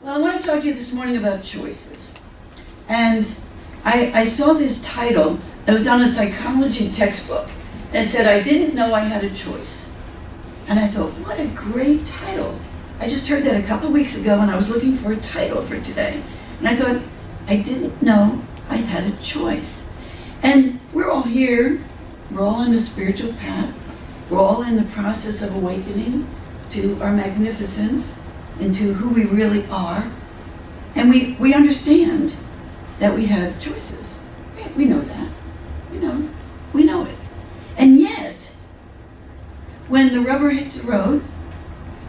Well, I want to talk to you this morning about choices. And I saw this title. It was on a psychology textbook. And it said, I didn't know I had a choice. And I thought, what a great title. I just heard that a couple weeks ago and I was looking for a title for today. And I thought, I didn't know I had a choice. And we're all here. We're all on the spiritual path. We're all in the process of awakening to our magnificence and to who we really are. And we understand that we have choices. We know that. We know it. And yet, when the rubber hits the road,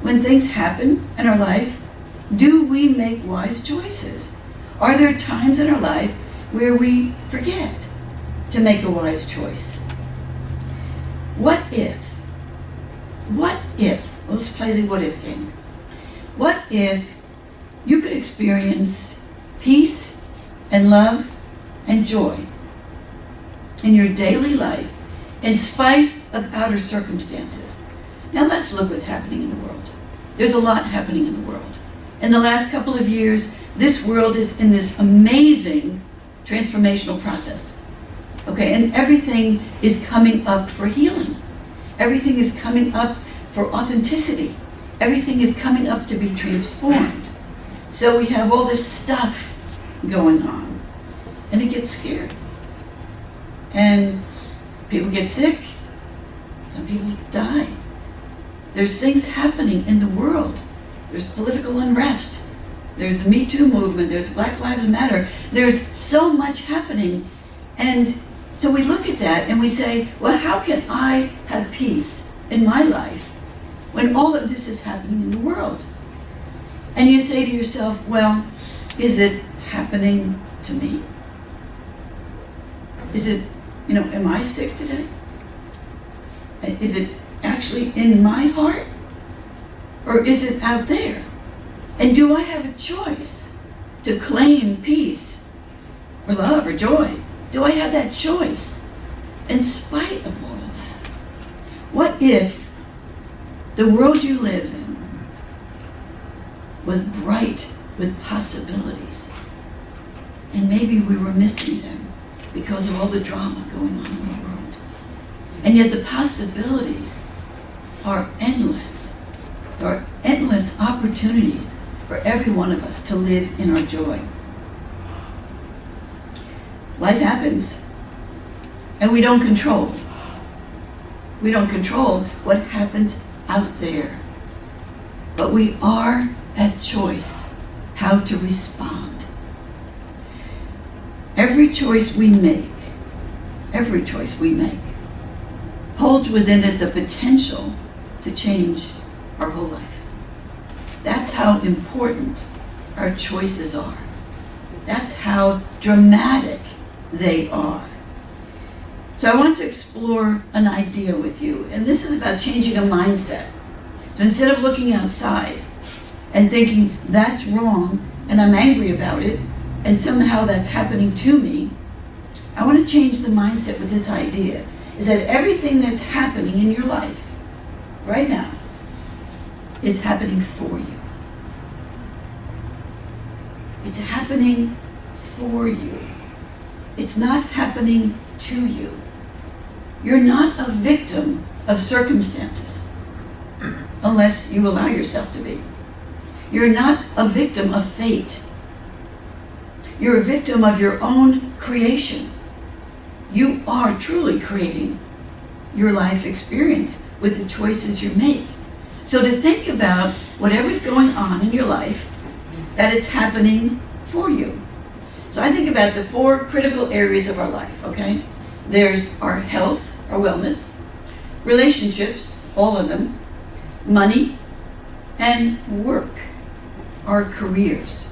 when things happen in our life, do we make wise choices? Are there times in our life where we forget to make a wise choice? What if, let's play the what if game. What if you could experience peace and love and joy in your daily life in spite of outer circumstances? Now let's look what's happening in the world. There's a lot happening in the world. In the last couple of years, this world is in this amazing transformational process. Okay, and everything is coming up for healing. Everything is coming up for authenticity. Everything is coming up to be transformed. So we have all this stuff going on, and it gets scared. And people get sick. Some people die. There's things happening in the world. There's political unrest. There's the Me Too movement. There's Black Lives Matter. There's so much happening. And so we look at that and we say, well, how can I have peace in my life when all of this is happening in the world? And you say to yourself, well, is it happening to me? Is it, am I sick today? Is it actually in my heart? Or is it out there? And do I have a choice to claim peace or love or joy? Do I have that choice in spite of all of that? What if the world you live in was bright with possibilities and maybe we were missing them because of all the drama going on in the world? And yet the possibilities are endless. There are endless opportunities for every one of us to live in our joy. Life happens, and we don't control. We don't control what happens out there. But we are at choice how to respond. Every choice we make holds within it the potential to change our whole life. That's how important our choices are. That's how dramatic they are. So I want to explore an idea with you, and this is about changing a mindset. So instead of looking outside and thinking that's wrong and I'm angry about it and somehow that's happening to me, I want to change the mindset with this idea, is that everything that's happening in your life right now is happening for you. It's happening for you. It's not happening to you. You're not a victim of circumstances unless you allow yourself to be. You're not a victim of fate. You're a victim of your own creation. You are truly creating your life experience with the choices you make. So to think about whatever's going on in your life, that it's happening for you. So I think about the 4 critical areas of our life, okay? There's our health, our wellness, relationships, all of them, money, and work, our careers.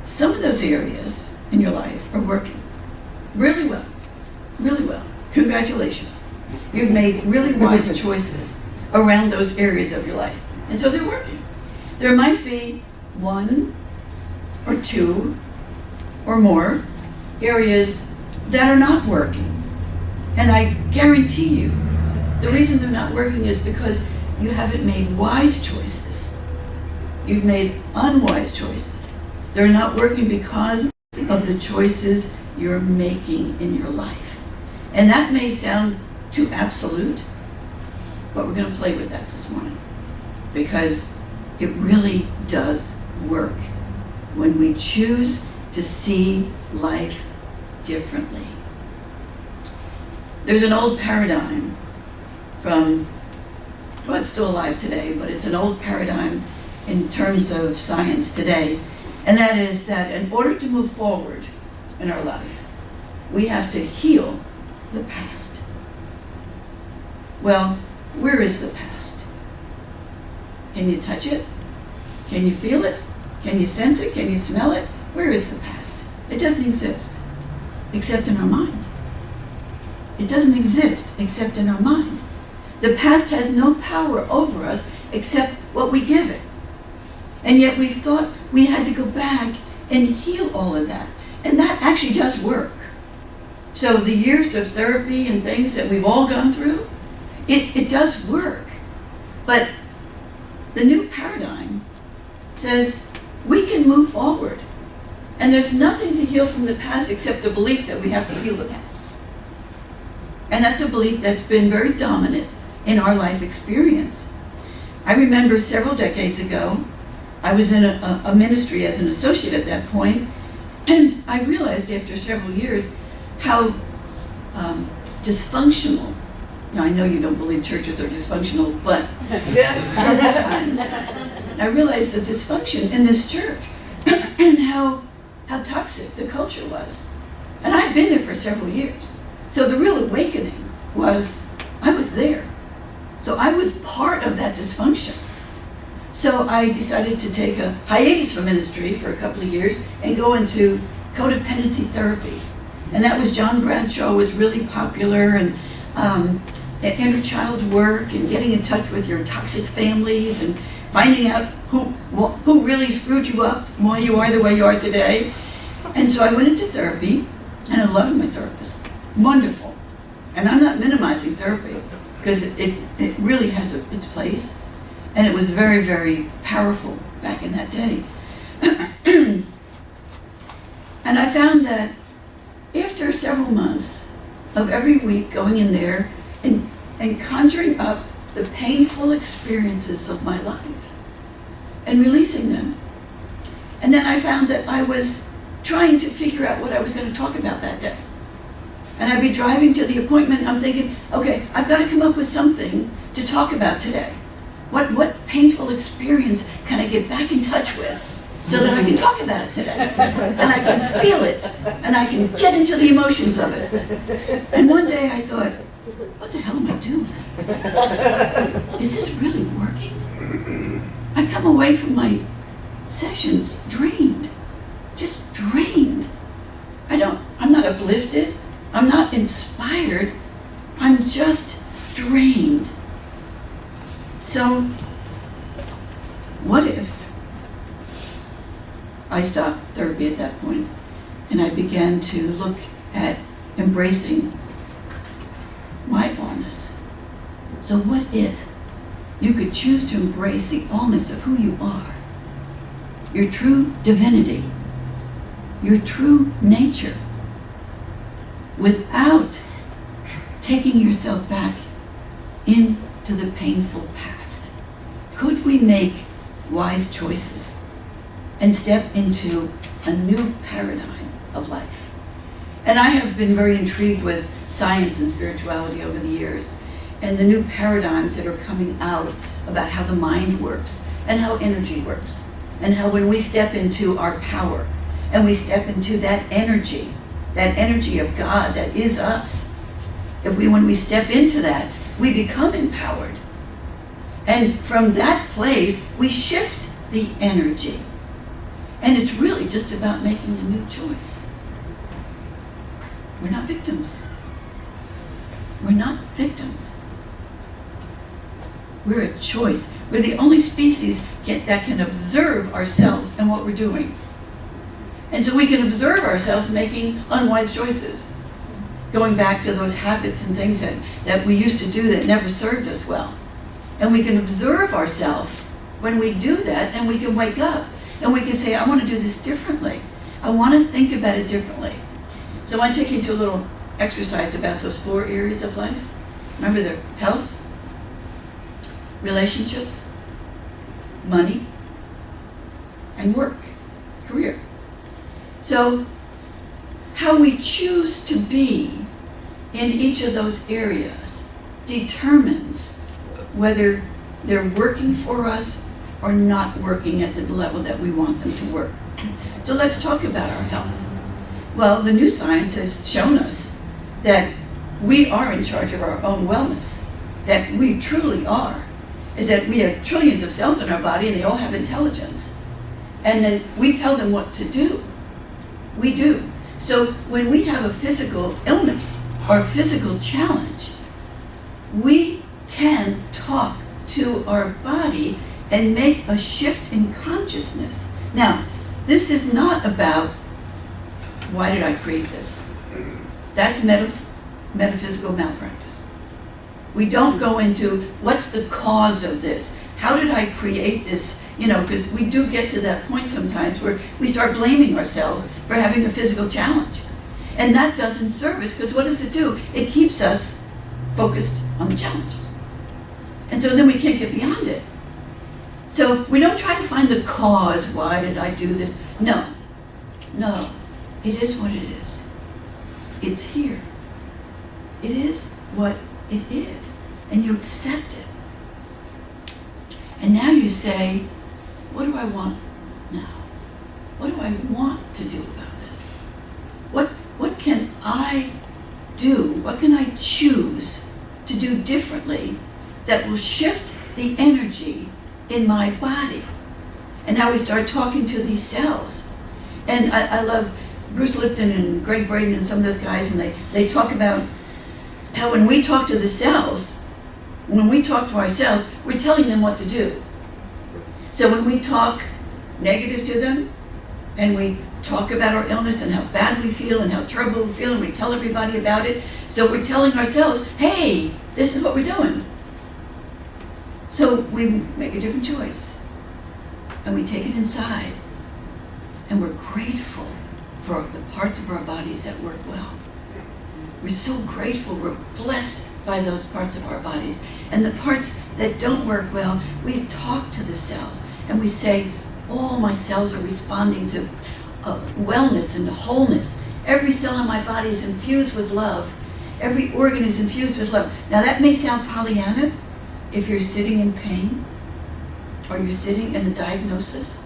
Some of those areas in your life are working really well, really well. Congratulations. You've made really wise choices around those areas of your life. And so they're working. There might be 1 or 2 or more areas that are not working. And I guarantee you, the reason they're not working is because you haven't made wise choices. You've made unwise choices. They're not working because of the choices you're making in your life. And that may sound too absolute, but we're going to play with that this morning, because it really does work when we choose to see life differently. There's an old paradigm from, well, it's still alive today, but it's an old paradigm in terms of science today, and that is that in order to move forward in our life, we have to heal the past. Well, where is the past? Can you touch it? Can you feel it? Can you sense it? Can you smell it? Where is the past? It doesn't exist, except in our mind. It doesn't exist except in our mind. The past has no power over us except what we give it. And yet we've thought we had to go back and heal all of that. And that actually does work. So the years of therapy and things that we've all gone through, it does work. But the new paradigm says we can move forward. And there's nothing to heal from the past except the belief that we have to heal the past. And that's a belief that's been very dominant in our life experience. I remember several decades ago, I was in a ministry as an associate at that point, and I realized after several years how dysfunctional, now I know you don't believe churches are dysfunctional, but sometimes I realized the dysfunction in this church and how toxic the culture was. And I'd been there for several years. So the real awakening was, I was there. So I was part of that dysfunction. So I decided to take a hiatus from ministry for a couple of years and go into codependency therapy. And that was, John Bradshaw was really popular, and inner child work and getting in touch with your toxic families and finding out who really screwed you up, why you are the way you are today. And so I went into therapy, and I loved my therapist. Wonderful. And I'm not minimizing therapy, because it really has its place. And it was very, very powerful back in that day. And I found that after several months of every week going in there and conjuring up the painful experiences of my life and releasing them. And then I found that I was trying to figure out what I was going to talk about that day. And I'd be driving to the appointment, I'm thinking, okay, I've got to come up with something to talk about today. What painful experience can I get back in touch with so that I can talk about it today? And I can feel it, and I can get into the emotions of it. And one day I thought, what the hell am I doing? Is this really working? I come away from my sessions drained, just drained. I'm not uplifted, I'm not inspired, I'm just drained. So, what if I stopped therapy at that point and I began to look at embracing my allness? So what if you could choose to embrace the allness of who you are, your true divinity, your true nature, without taking yourself back into the painful past? Could we make wise choices and step into a new paradigm of life? And I have been very intrigued with science and spirituality over the years, and the new paradigms that are coming out about how the mind works and how energy works, and how when we step into our power and we step into that energy of God that is us, when we step into that, we become empowered. And from that place, we shift the energy. And it's really just about making a new choice. We're not victims. We're not victims. We're a choice. We're the only species that can observe ourselves and what we're doing. And so we can observe ourselves making unwise choices, going back to those habits and things that we used to do that never served us well. And we can observe ourselves when we do that, and we can wake up and we can say, I want to do this differently. I want to think about it differently. So I want to take you to a little exercise about those 4 areas of life. Remember, they're health, relationships, money, and work, career. So how we choose to be in each of those areas determines whether they're working for us or not working at the level that we want them to work. So let's talk about our health. Well, the new science has shown us that we are in charge of our own wellness, that we truly are, is that we have trillions of cells in our body and they all have intelligence. And then we tell them what to do. We do. So when we have a physical illness or a physical challenge, we can talk to our body and make a shift in consciousness. Now, this is not about, why did I create this? That's metaphysical malpractice. We don't go into, what's the cause of this? How did I create this? Because we do get to that point sometimes where we start blaming ourselves for having a physical challenge. And that doesn't serve us, because what does it do? It keeps us focused on the challenge. And so then we can't get beyond it. So we don't try to find the cause. Why did I do this? No. It is what it is. It's here. It is what it is. And you accept it. And now you say, what do I want now? What do I want to do about this? What can I do? What can I choose to do differently that will shift the energy in my body? And now we start talking to these cells. And I love Bruce Lipton and Greg Braden and some of those guys, and they talk about how when we talk to the cells, when we talk to our cells, we're telling them what to do. So when we talk negative to them, and we talk about our illness and how bad we feel and how terrible we feel, and we tell everybody about it, so we're telling ourselves, hey, this is what we're doing. So we make a different choice, and we take it inside, and we're grateful for the parts of our bodies that work well. We're so grateful, we're blessed by those parts of our bodies. And the parts that don't work well, we talk to the cells, and we say, all my cells are responding to wellness and wholeness. Every cell in my body is infused with love. Every organ is infused with love. Now that may sound Pollyanna if you're sitting in pain or you're sitting in a diagnosis.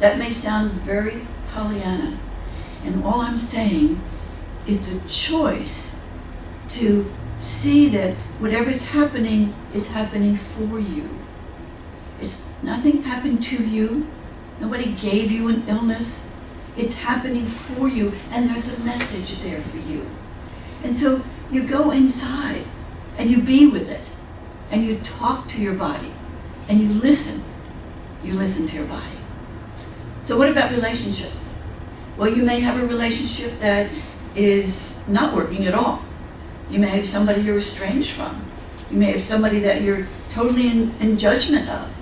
That may sound very Pollyanna. And all I'm saying, it's a choice to see that whatever's happening is happening for you. It's nothing happened to you. Nobody gave you an illness. It's happening for you, and there's a message there for you. And so you go inside and you be with it, and you talk to your body, and you listen. You listen to your body. So what about relationships? Well, you may have a relationship that is not working at all. You may have somebody you're estranged from. You may have somebody that you're totally in judgment of.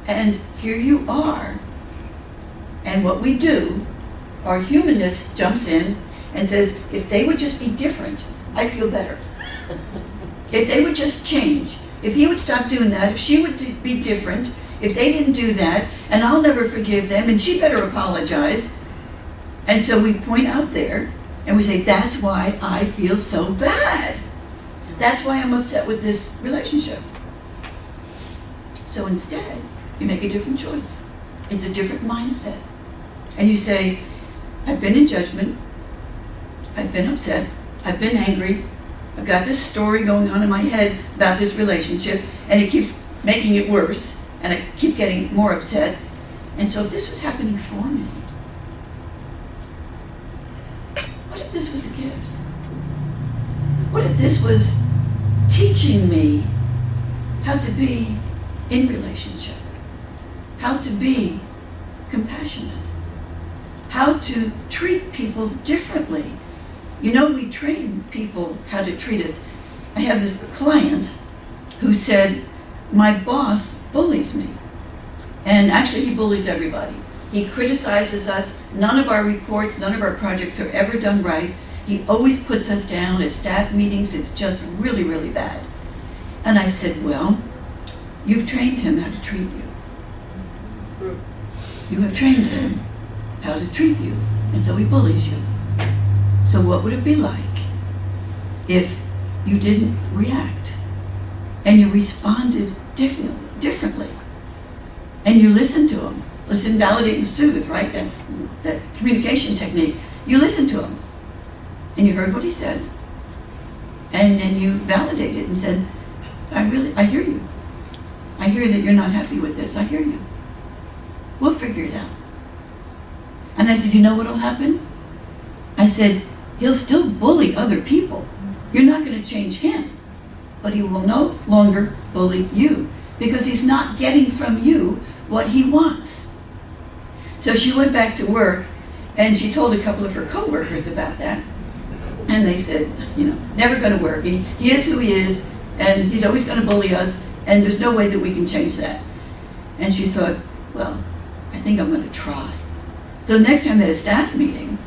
And here you are. And what we do, our humanness jumps in and says, if they would just be different, I'd feel better. If they would just change, if he would stop doing that, if she would be different, if they didn't do that, and I'll never forgive them, and she better apologize. And so we point out there, and we say, that's why I feel so bad. That's why I'm upset with this relationship. So instead, you make a different choice. It's a different mindset. And you say, I've been in judgment, I've been upset, I've been angry, I've got this story going on in my head about this relationship, and it keeps making it worse, and I keep getting more upset. And so if this was happening for me, what if this was a gift? What if this was teaching me how to be in relationship, how to be compassionate, how to treat people differently? You know, we train people how to treat us. I have this client who said, my boss bullies me. And actually, he bullies everybody. He criticizes us. None of our reports, none of our projects are ever done right. He always puts us down at staff meetings. It's just really, really bad. And I said, well, you've trained him how to treat you. You have trained him how to treat you. And so he bullies you. So what would it be like if you didn't react and you responded differently and you listened to him? Listen, validate, and soothe, right? That communication technique. You listened to him and you heard what he said, and then you validated and said, I hear you. I hear that you're not happy with this. I hear you. We'll figure it out. And I said, you know what'll happen? I said, he'll still bully other people. You're not going to change him, but he will no longer bully you because he's not getting from you what he wants. So she went back to work and she told a couple of her coworkers about that. And they said, never going to work. He is who he is, and he's always going to bully us, and there's no way that we can change that. And she thought, well, I think I'm going to try. So the next time at a staff meeting,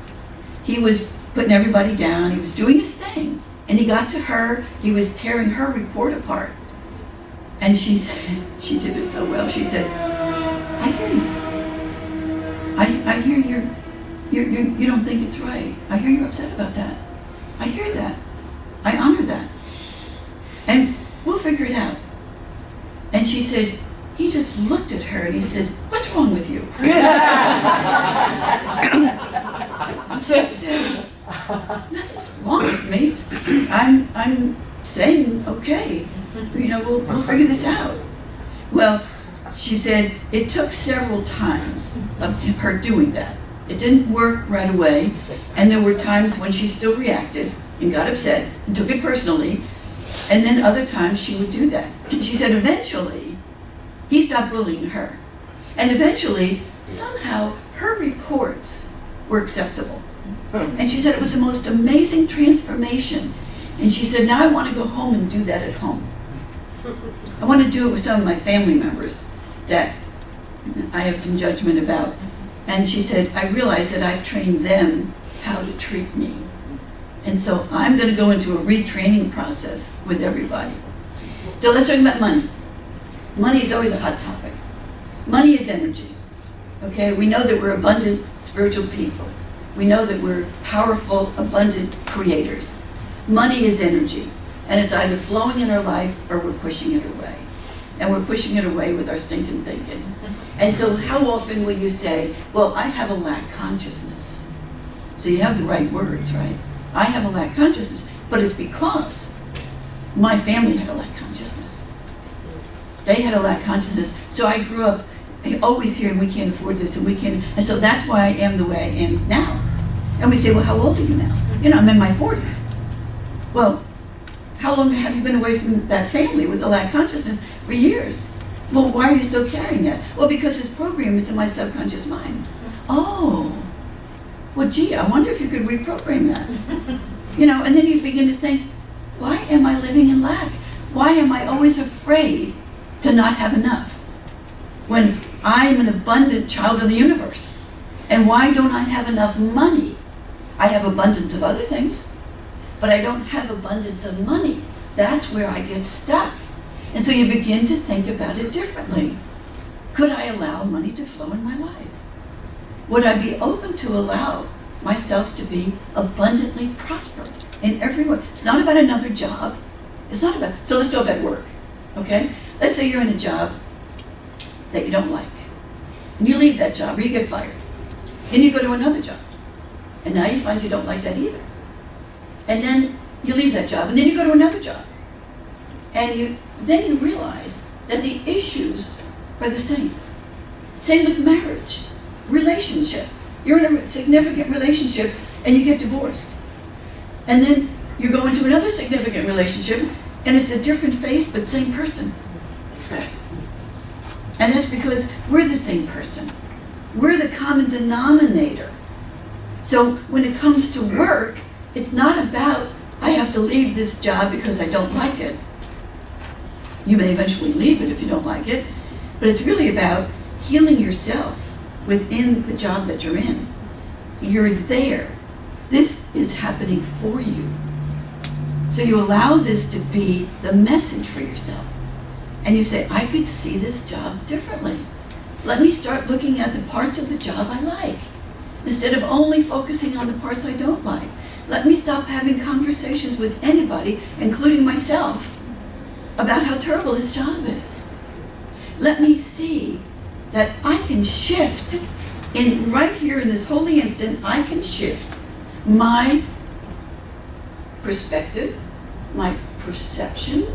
he was putting everybody down, he was doing his thing, and he got to her, he was tearing her report apart. And she said, she did it so well, she said, I hear you. I hear you don't think it's right. I hear you're upset about that. I hear that. I honor that. And we'll figure it out. And she said, he just looked at her and he said, what's wrong with you? She said, nothing's wrong with me. I'm saying, okay, we'll figure this out. Well, she said it took several times of her doing that. It didn't work right away, and there were times when she still reacted and got upset and took it personally, and then other times she would do that. She said eventually he stopped bullying her, and eventually somehow her reports were acceptable. And she said it was the most amazing transformation. And she said, now I want to go home and do that at home. I want to do it with some of my family members that I have some judgment about. And she said, I realize that I've trained them how to treat me. And so I'm going to go into a retraining process with everybody. So let's talk about money. Money is always a hot topic. Money is energy. Okay, we know that we're abundant spiritual people. We know that we're powerful, abundant creators. Money is energy, and it's either flowing in our life or we're pushing it away. And we're pushing it away with our stinking thinking. And so how often will you say, well, I have a lack consciousness. So you have the right words, right? I have a lack consciousness, but it's because my family had a lack consciousness. They had a lack consciousness. So I grew up always hearing we can't afford this and we can't, and so that's why I am the way I am now. And we say, well, how old are you now? I'm in my 40s. Well, how long have you been away from that family with the lack consciousness? For years. Well, why are you still carrying that? Well, because it's programmed into my subconscious mind. Oh, well, gee, I wonder if you could reprogram that. And then you begin to think, why am I living in lack? Why am I always afraid to not have enough? When I am an abundant child of the universe. And why don't I have enough money? I have abundance of other things, but I don't have abundance of money. That's where I get stuck. And so you begin to think about it differently. Could I allow money to flow in my life? Would I be open to allow myself to be abundantly prosperous in every way? It's not about another job. It's not about, so let's talk about work, okay? Let's say you're in a job that you don't like. And you leave that job or you get fired. Then you go to another job. And now you find you don't like that either. And then you leave that job and then you go to another job. And then you realize that the issues are the same. Same with marriage, relationship. You're in a significant relationship and you get divorced. And then you go into another significant relationship and it's a different face but same person. And that's because we're the same person. We're the common denominator. So when it comes to work, it's not about, I have to leave this job because I don't like it. You may eventually leave it if you don't like it, but it's really about healing yourself within the job that you're in. You're there. This is happening for you. So you allow this to be the message for yourself. And you say, I could see this job differently. Let me start looking at the parts of the job I like, instead of only focusing on the parts I don't like. Let me stop having conversations with anybody, including myself, about how terrible this job is. Let me see that I can shift, right here in this holy instant, I can shift my perspective, my perception,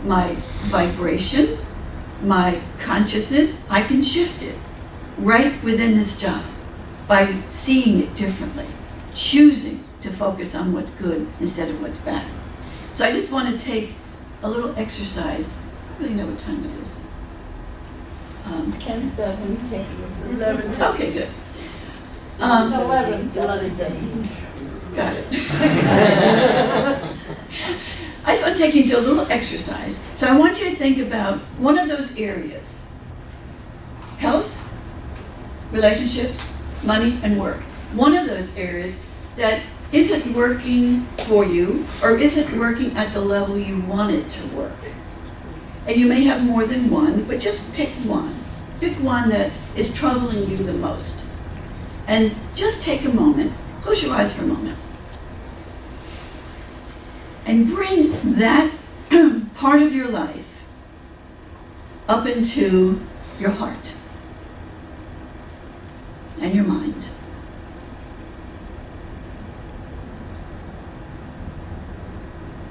my vibration, my consciousness. I can shift it right within this job by seeing it differently, choosing to focus on what's good instead of what's bad. So I just want to take a little exercise. I don't really know what time it is. 10:07. 11. Okay, good. 11:17. Got it. I just want to take you into a little exercise. So I want you to think about one of those areas: health, relationships, money, and work. One of those areas that isn't working for you or isn't working at the level you want it to work. And you may have more than one, but just pick one. Pick one that is troubling you the most. And just take a moment, close your eyes for a moment, and bring that part of your life up into your heart and your mind.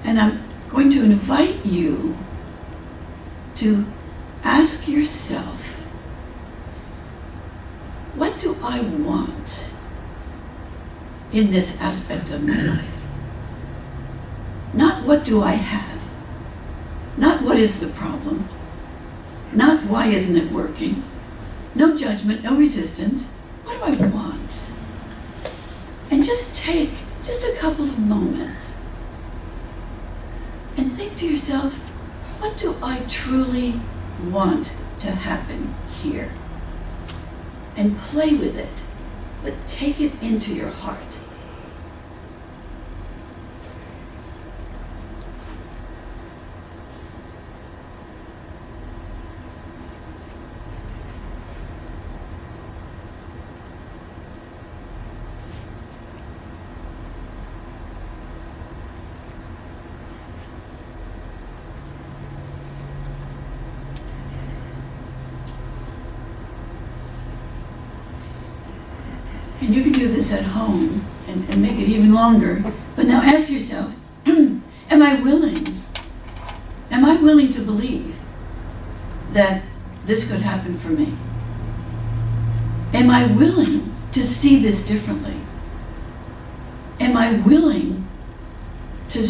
And I'm going to invite you to ask yourself, what do I want in this aspect of my life? Not what do I have, not what is the problem, not why isn't it working, no judgment, no resistance. What do I want? And just take just a couple of moments and think to yourself, what do I truly want to happen here? And play with it, but take it into your heart. And you can do this at home and make it even longer. But now ask yourself, am I willing to believe that this could happen for me? Am I willing to see this differently? Am I willing to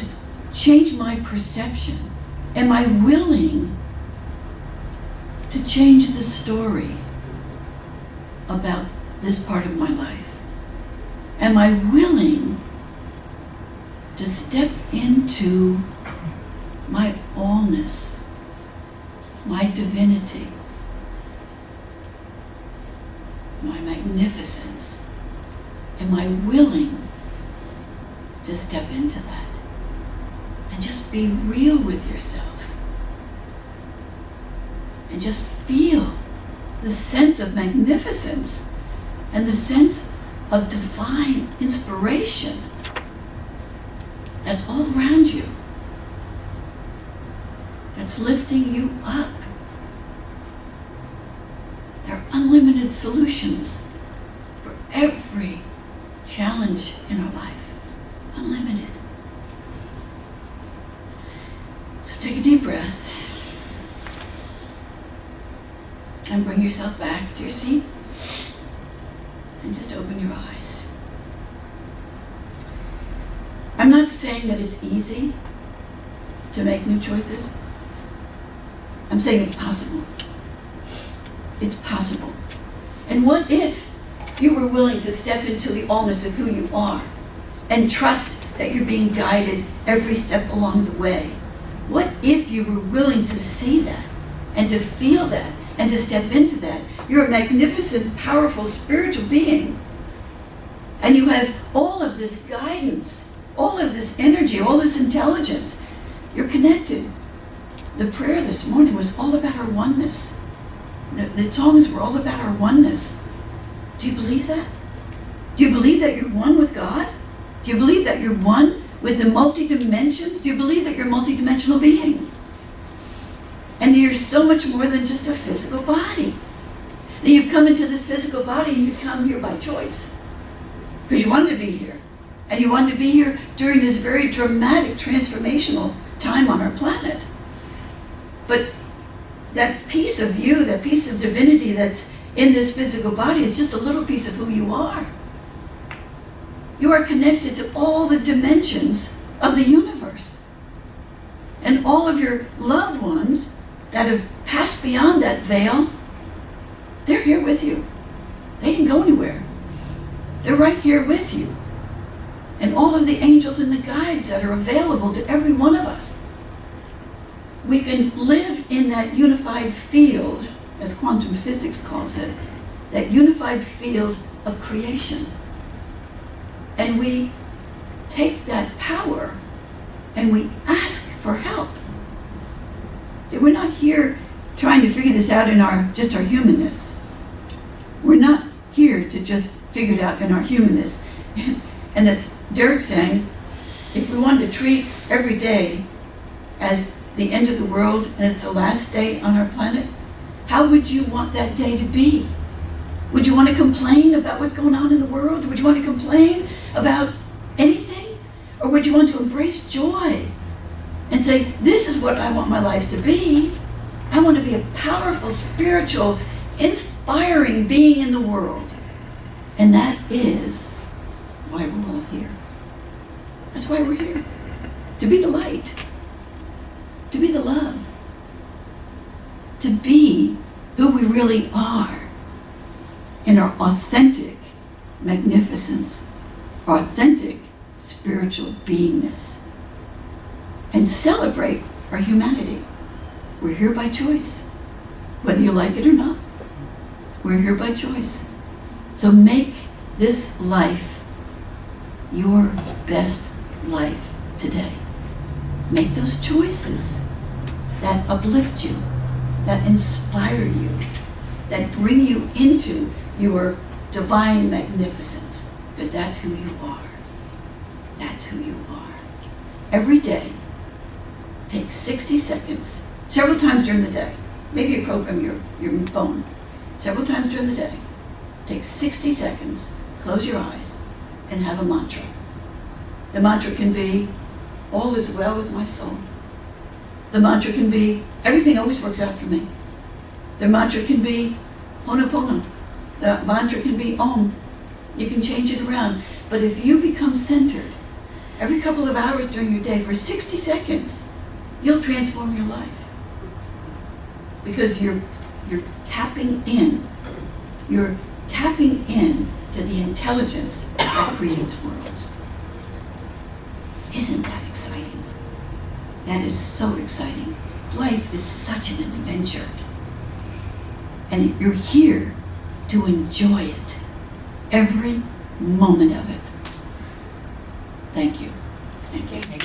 change my perception? Am I willing to change the story about this part of my life? Am I willing to step into my allness, my divinity, my magnificence? Am I willing to step into that and just be real with yourself and just feel the sense of magnificence and the sense of divine inspiration that's all around you, that's lifting you up? There are unlimited solutions for every challenge in our life. Unlimited. So take a deep breath and bring yourself back to your seat. And just open your eyes. I'm not saying that it's easy to make new choices. I'm saying it's possible. It's possible. And what if you were willing to step into the allness of who you are and trust that you're being guided every step along the way What if you were willing to see that and to feel that and to step into that? You're a magnificent, powerful, spiritual being. And you have all of this guidance, all of this energy, all this intelligence. You're connected. The prayer this morning was all about our oneness. The songs were all about our oneness. Do you believe that? Do you believe that you're one with God? Do you believe that you're one with the multi-dimensions? Do you believe that you're a multi-dimensional being? And you're so much more than just a physical body. And you've come into this physical body and you've come here by choice. Because you wanted to be here. And you wanted to be here during this very dramatic, transformational time on our planet. But that piece of you, that piece of divinity that's in this physical body is just a little piece of who you are. You are connected to all the dimensions of the universe. And all of your loved ones that have passed beyond that veil, they're here with you. They didn't go anywhere. They're right here with you. And all of the angels and the guides that are available to every one of us. We can live in that unified field, as quantum physics calls it, that unified field of creation. And we take that power and we ask for help. See, we're not here trying to figure this out in our humanness. We're not here to just figure it out in our humanness. And as Derek's saying, if we wanted to treat every day as the end of the world and it's the last day on our planet, how would you want that day to be? Would you want to complain about what's going on in the world? Would you want to complain about anything? Or would you want to embrace joy and say, this is what I want my life to be. I want to be a powerful, spiritual, inspiring being in the world. And that is why we're all here. That's why we're here. To be the light. To be the love. To be who we really are in our authentic magnificence, our authentic spiritual beingness, and celebrate our humanity. We're here by choice, whether you like it or not. We're here by choice. So make this life your best life today. Make those choices that uplift you, that inspire you, that bring you into your divine magnificence, because that's who you are. That's who you are. Every day, take 60 seconds, several times during the day. Maybe you program your phone. Several times during the day, take 60 seconds, close your eyes, and have a mantra. The mantra can be, all is well with my soul. The mantra can be, everything always works out for me. The mantra can be, Ho'oponopono. The mantra can be Om. You can change it around. But if you become centered, every couple of hours during your day for 60 seconds, you'll transform your life. Because you're tapping in. You're tapping in to the intelligence that creates worlds. Isn't that exciting? That is so exciting. Life is such an adventure. And you're here to enjoy it. Every moment of it. Thank you. Thank you.